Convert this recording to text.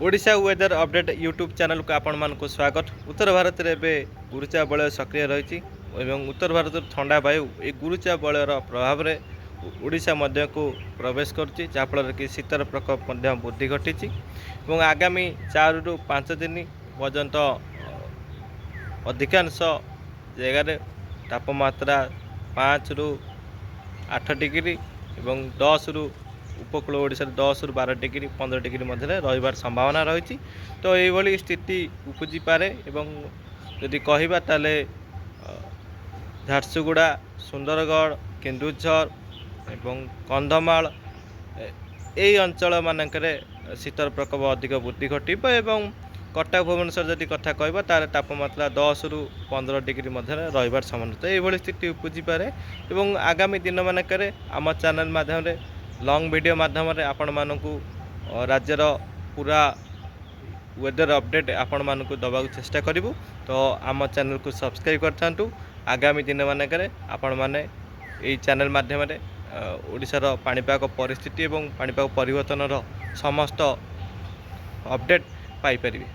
Odisha weather update YouTube channel को आपण मानक स्वागत। उत्तर भारत में एवं गुरुचा बलय सक्रिय रही उत्तर भारत ठंडा वायु ये गुरुचा बलयर प्रभाव में ओडिशा मध्य को प्रवेश करुच्ची जहाँफल कि शीतर प्रकोप वृद्धि घटी आगामी 4 ରୁ 5 दिन पर्यंत अधिकांश जगार तापमात्रा 5 ରୁ 8 डिग्री एवं 10 ରୁ उपकूल ओडिशा 10 ରୁ 12 डिग्री 15 डिग्री मध्य रही संभावना रही। तो ये स्थिति उपजी पारे एवं यदि कहबा ताले झारसुगुड़ा सुंदरगढ़ केन्दुझर एवं कंधमाल यही अंचल मानकरे शीतर प्रकोप अधिक वृद्धि घटब एवं कटक भुवनेश्वर जदि कथा कहबा तार तापमात्रा 10 ରୁ 15 डिग्री मध्य रही संभावना। तो ये स्थिति उपजी पारे एवं आगामी दिन मानकरे आम चैनल माध्यम लॉन्ग वीडियो माध्यम आपण मानकु राज्यर पूरा वेदर अपडेट आपण मानकु दबाक चेष्टा करूँ। तो आम चैनल को सब्सक्राइब करथांतु। आगामी दिन मानकरे आपण माने एई चैनल माध्यम ओडिशार पाणीपाग परिस्थिति एवं पाणीपाग परिवर्तन समस्त अपडेट पाई परिबे।